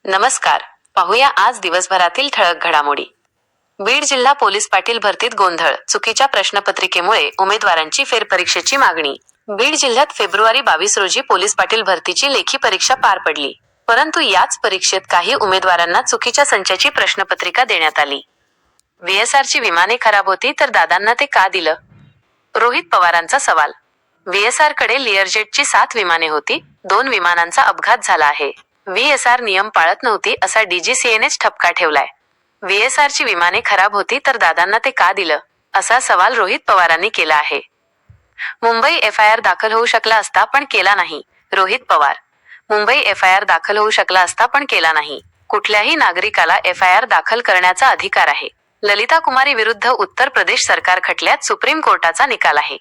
नमस्कार. पाहूया आज दिवसभरातील ठळक घडामोडी. बीड जिल्हा पोलीस पाटील भरतीत गोंधळ, चुकीच्या प्रश्नपत्रिकेमुळे उमेदवारांची फेरपरीक्षेची मागणी. बीड जिल्ह्यात फेब्रुवारी 22 रोजी पोलीस पाटील भरतीची लेखी परीक्षा पार पडली. परंतु याच परीक्षेत काही उमेदवारांना चुकीच्या संचाची प्रश्नपत्रिका देण्यात आली. व्हीएसआरची विमाने खराब होती तर दादांना ते का दिलं? रोहित पवारांचा सवाल. व्हीएसआरकडे लिअरजेटची 7 विमाने होती, 2 विमानांचा अपघात झाला आहे. व्हीएसआर नियम पाळत नव्हती असा डीजीसीएनेच ठपका ठेवलाय. व्हीएसआरची विमाने खराब होती तर दादांना ते का दिलं, असा सवाल रोहित पवारांनी केला आहे. मुंबई एफआयआर दाखल होऊ शकला असता पण केला नाही. रोहित पवार. मुंबई एफआयआर दाखल होऊ शकला असता पण केला नाही. कुठल्याही नागरिकाला एफआयआर दाखल करण्याचा अधिकार आहे. ललिता कुमारी विरुद्ध उत्तर प्रदेश सरकार खटल्यात सुप्रीम कोर्टाचा निकाल आहे.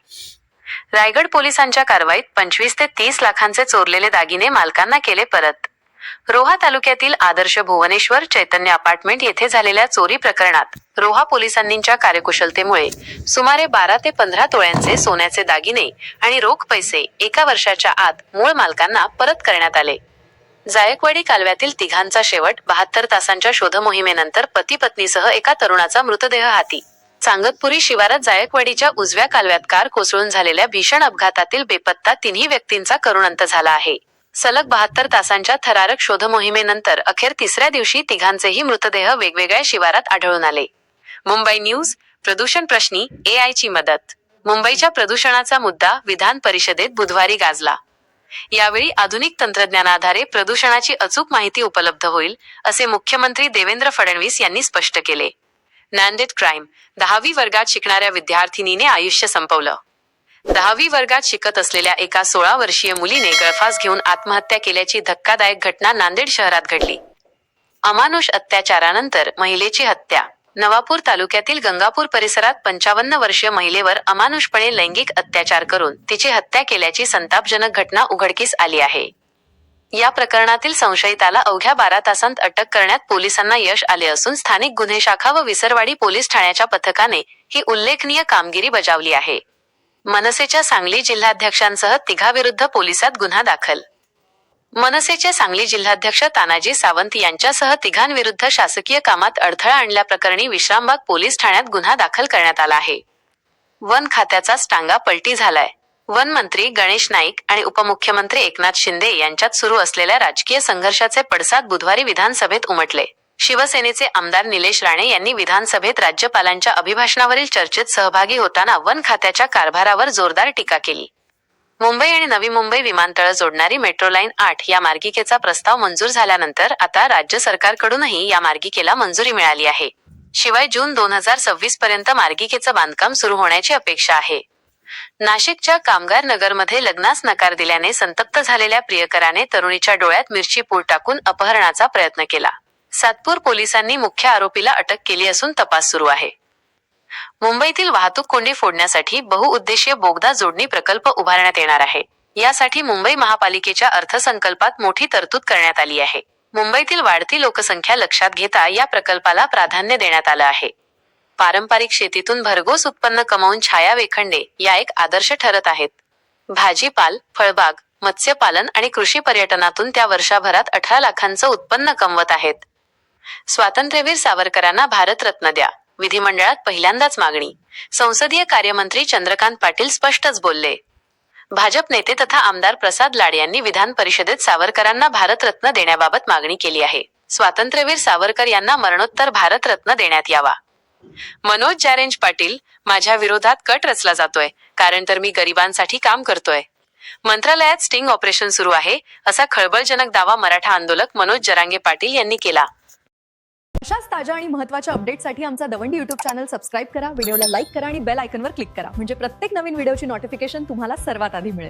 रायगड पोलिसांच्या कारवाईत 25 ते 30 लाखांचे चोरलेले दागिने मालकांना केले परत. रोहा तालुक्यातील आदर्श भुवनेश्वर चैतन्य अपार्टमेंट येथे झालेल्या चोरी प्रकरणात रोहा पोलिसांच्या कार्यकुशलतेमुळे सुमारे 12 ते 15 तोळ्यांचे सोन्याचे दागिने आणि रोख पैसे 1 वर्षाच्या आत मूळ मालकांना परत करण्यात आले. जायकवाडी कालव्यातील तिघांचा शेवट. 72 तासांच्या शोधमोहिमेनंतर पती पत्नीसह एका तरुणाचा मृतदेह हाती. चांगतपुरी शिवारात जायकवाडीच्या उजव्या कालव्यात कार कोसळून झालेल्या भीषण अपघातातील बेपत्ता तिन्ही व्यक्तींचा करुण अंत झाला आहे. सलग 72 तासांच्या थरारक शोधमोहिमेनंतर अखेर 3ऱ्या दिवशी तिघांचेही मृतदेह वेगवेगळ्या शिवारात आढळून आले. मुंबई न्यूज. प्रदूषण प्रश्नी एआयची मदत. मुंबईच्या प्रदूषणाचा मुद्दा विधान परिषदेत बुधवारी गाजला. यावेळी आधुनिक तंत्रज्ञानाधारे प्रदूषणाची अचूक माहिती उपलब्ध होईल, असे मुख्यमंत्री देवेंद्र फडणवीस यांनी स्पष्ट केले. नांदेड क्राईम. 10वी वर्गात शिकणाऱ्या विद्यार्थिनीने आयुष्य संपवलं. 10वी वर्गात शिकत असलेल्या एका 16 वर्षीय मुलीने गळफास घेऊन आत्महत्या केल्याची धक्कादायक घटना नांदेड शहरात घडली. अमानुष अत्याचारानंतर महिलेची हत्या. नवापूर तालुक्यातील गंगापूर परिसरात 55 वर्षीय महिलेवर अमानुषपणे लैंगिक अत्याचार करून तिची हत्या केल्याची संतापजनक घटना उघडकीस आली आहे. या प्रकरणातील संशयिताला अवघ्या 12 तासांत अटक करण्यात पोलिसांना यश आले असून स्थानिक गुन्हे शाखा व विसरवाडी पोलीस ठाण्याच्या पथकाने ही उल्लेखनीय कामगिरी बजावली आहे. मनसेच्या सांगली जिल्हाध्यक्षांसह तिघांविरुद्ध पोलिसात गुन्हा दाखल. मनसेचे सांगली जिल्हाध्यक्ष तानाजी सावंत यांच्यासह तिघांविरुद्ध शासकीय कामात अडथळा आणल्याप्रकरणी विश्रामबाग पोलीस ठाण्यात गुन्हा दाखल करण्यात आला आहे. वन खात्याचा स्टांगा पलटी झालाय. वन मंत्री गणेश नाईक आणि उपमुख्यमंत्री एकनाथ शिंदे यांच्यात सुरू असलेल्या राजकीय संघर्षाचे पडसाद बुधवारी विधानसभेत उमटले. शिवसेनेचे आमदार निलेश राणे यांनी विधानसभेत राज्यपालांच्या अभिभाषणावरील चर्चेत सहभागी होताना वन खात्याच्या कारभारावर जोरदार टीका केली. मुंबई आणि नवी मुंबई विमानतळ जोडणारी मेट्रो लाईन 8 या मार्गिकेचा प्रस्ताव मंजूर झाल्यानंतर आता राज्य सरकारकडूनही या मार्गिकेला मंजुरी मिळाली आहे. शिवाय जून 2026 पर्यंत मार्गिकेचं बांधकाम सुरू होण्याची अपेक्षा आहे. नाशिकच्या कामगार नगरमध्ये लग्नास नकार दिल्याने संतप्त झालेल्या प्रियकराने तरुणीच्या डोळ्यात मिरची पूड टाकून अपहरणाचा प्रयत्न केला. सातपूर पोलिसांनी मुख्य आरोपीला अटक केली असून तपास सुरू आहे. मुंबईतील वाहतूक कोंडी फोडण्यासाठी बहुउद्देशीय बोगदा जोडणी प्रकल्प उभारण्यात येणार आहे. यासाठी मुंबई महापालिकेच्या अर्थसंकल्पात मोठी तरतूद करण्यात आली आहे. मुंबईतील वाढती लोकसंख्या लक्षात घेता या प्रकल्पाला प्राधान्य देण्यात आलं आहे. पारंपरिक शेतीतून भरघोस उत्पन्न कमावून छाया वेखंडे या एक आदर्श ठरत आहेत. भाजीपाल, फळबाग, मत्स्यपालन आणि कृषी पर्यटनातून त्या वर्षभरात 18 लाखांचं उत्पन्न कमवत आहेत. स्वातंत्र्यवीर सावरकरांना भारतरत्न द्या. विधिमंडळात पहिल्यांदाच मागणी. संसदीय कार्यमंत्री चंद्रकांत पाटील स्पष्टच बोलले. भाजप नेते तथा आमदार प्रसाद लाड यांनी विधान परिषदेत सावरकरांना भारतरत्न देण्याबाबत मागणी केली आहे. स्वातंत्र्यवीर सावरकर यांना मरणोत्तर भारतरत्न देण्यात यावा. मनोज जारेंज पाटील. माझ्या विरोधात कट रचला जातोय, कारण तर मी गरिबांसाठी काम करतोय. मंत्रालयात स्टिंग ऑपरेशन सुरू आहे, असा खळबळजनक दावा मराठा आंदोलक मनोज जरांगे पाटील यांनी केला. अशाच ताज्या आणि महत्त्वाच्या अपडेटसाठी आमचा दवंडी यूट्यूब चॅनल सबस्क्राईब करा, व्हिडिओला लाईक करा आणि बेल आयकॉनवर क्लिक करा, म्हणजे प्रत्येक नवीन व्हिडिओची नोटिफिकेशन तुम्हाला सर्वात आधी मिळेल.